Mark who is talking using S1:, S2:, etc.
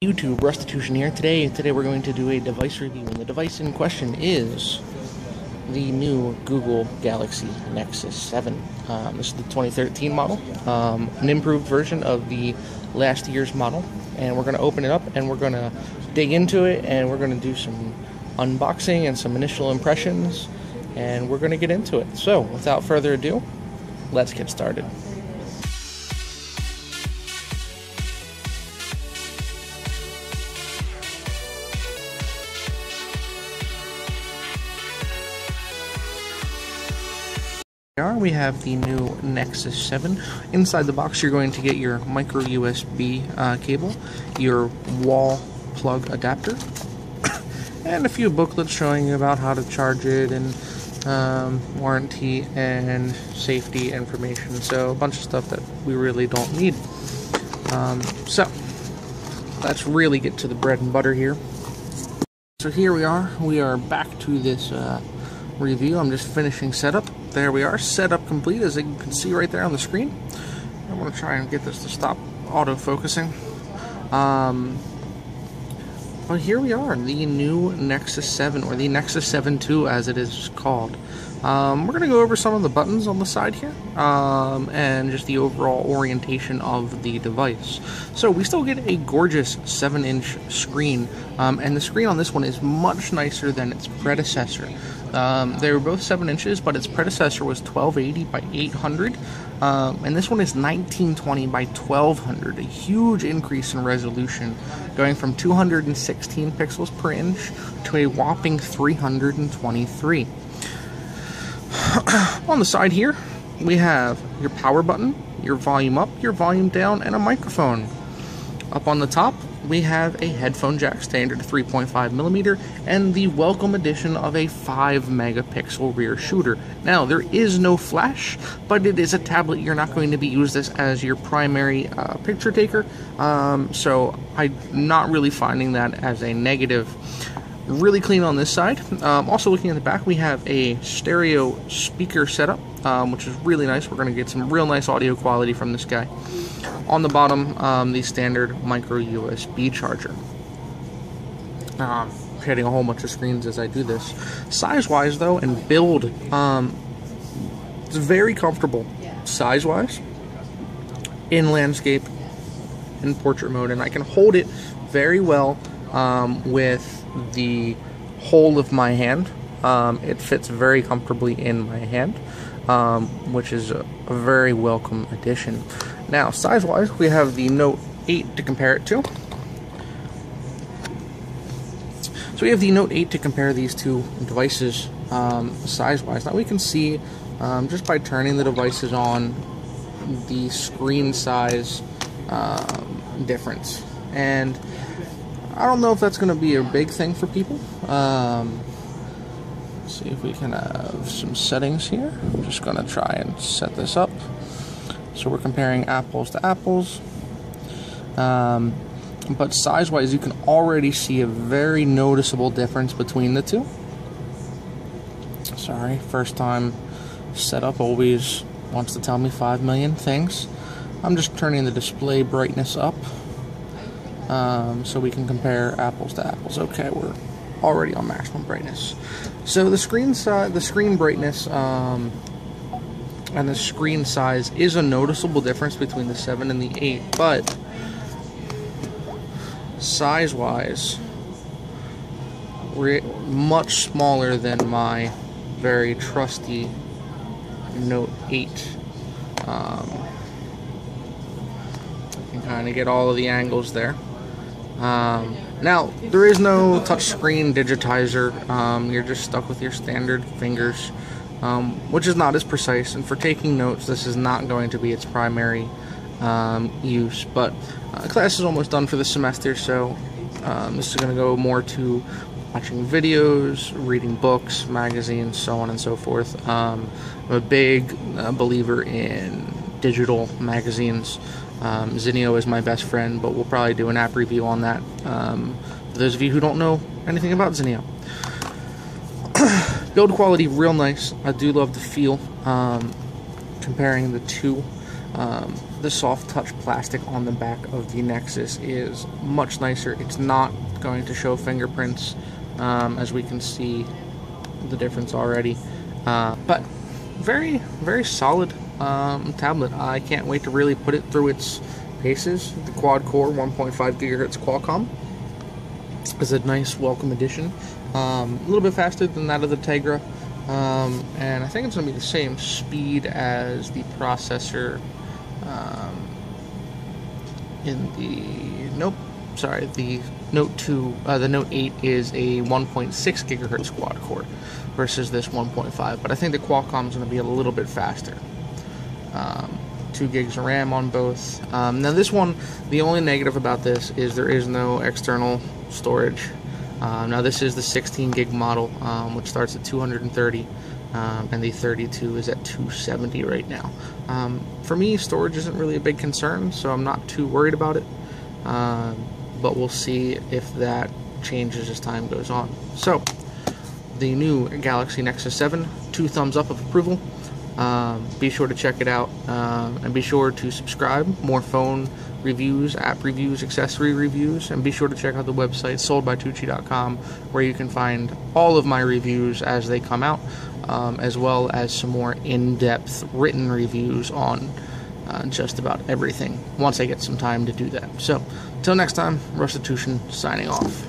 S1: YouTube, Restitution here. Today we're going to do a device review, and the device in question is the new Google Galaxy Nexus 7. This is the 2013 model, an improved version of the last year's model, and we're going to open it up and we're going to dig into it, and we're going to do some unboxing and some initial impressions, and we're going to get into it. So without further ado, let's get started. We have the new Nexus 7. Inside the box, you're going to get your micro USB cable, your wall plug adapter, and a few booklets showing you about how to charge it, and warranty and safety information. So a bunch of stuff that we really don't need. So let's really get to the bread and butter here. So here we are. We are back to this review. I'm just finishing setup. There we are, setup complete, as you can see right there on the screen. I'm going to try and get this to stop auto-focusing. But here we are, the new Nexus 7, or the Nexus 7 II as it is called. We're going to go over some of the buttons on the side here, and just the overall orientation of the device. So we still get a gorgeous 7-inch screen, and the screen on this one is much nicer than its predecessor. They were both 7 inches, but its predecessor was 1280 by 800, and this one is 1920 by 1200, a huge increase in resolution, going from 216 pixels per inch to a whopping 323. On the side here, we have your power button, your volume up, your volume down, and a microphone. Up on the top, we have a headphone jack, standard 3.5mm, and the welcome addition of a 5 megapixel rear shooter. Now, there is no flash, but it is a tablet. You're not going to be use this as your primary picture taker, so I'm not really finding that as a negative. Really clean on this side. Also looking at the back, we have a stereo speaker setup, which is really nice. We're going to get some real nice audio quality from this guy. On the bottom, the standard micro USB charger. Hitting a whole bunch of screens as I do this. Size-wise, though, and build, it's very comfortable size-wise in landscape, in portrait mode, and I can hold it very well with the whole of my hand. It fits very comfortably in my hand, which is a very welcome addition. Now, size-wise, we have the Note 8 to compare it to. So we have the Note 8 to compare these two devices size-wise. Now we can see, just by turning the devices on, the screen size difference. And I don't know if that's going to be a big thing for people. Let's see if we can have some settings here. I'm just going to try and set this up. So we're comparing apples to apples. But size-wise, you can already see a very noticeable difference between the two. Sorry, first time setup always wants to tell me 5 million things. I'm just turning the display brightness up, so we can compare apples to apples. Okay, we're already on maximum brightness. So the screen brightness, and the screen size is a noticeable difference between the 7 and the 8, but size-wise, we're much smaller than my very trusty Note 8. I can kind of get all of the angles there. Now, there is no touchscreen digitizer. You're just stuck with your standard fingers, which is not as precise, and for taking notes, this is not going to be its primary use. But class is almost done for the semester, so this is going to go more to watching videos, reading books, magazines, so on and so forth. I'm a big believer in digital magazines. Zinio is my best friend, but we'll probably do an app review on that, for those of you who don't know anything about Zinio. Build quality, real nice. I do love the feel, comparing the two. the soft touch plastic on the back of the Nexus is much nicer. It's not going to show fingerprints, as we can see the difference already. But very, very solid tablet. I can't wait to really put it through its paces. The Quad Core 1.5 gigahertz Qualcomm is a nice welcome addition. A little bit faster than that of the Tegra, and I think it's going to be the same speed as the processor in the the Note 2. The Note 8 is a 1.6 gigahertz quad core versus this 1.5, but I think the Qualcomm is going to be a little bit faster. 2 gigs of RAM on both. Now this one, the only negative about this is there is no external storage. Now this is the 16 gig model, which starts at 230, and the 32 is at 270 right now. For me, storage isn't really a big concern, so I'm not too worried about it, but we'll see if that changes as time goes on. So, the new Galaxy Nexus 7, 2 thumbs up of approval. Be sure to check it out, and be sure to subscribe. More phone reviews, app reviews, accessory reviews, and be sure to check out the website soldbytucci.com, where you can find all of my reviews as they come out, as well as some more in-depth written reviews on just about everything once I get some time to do that. So, till next time, Rustitution signing off.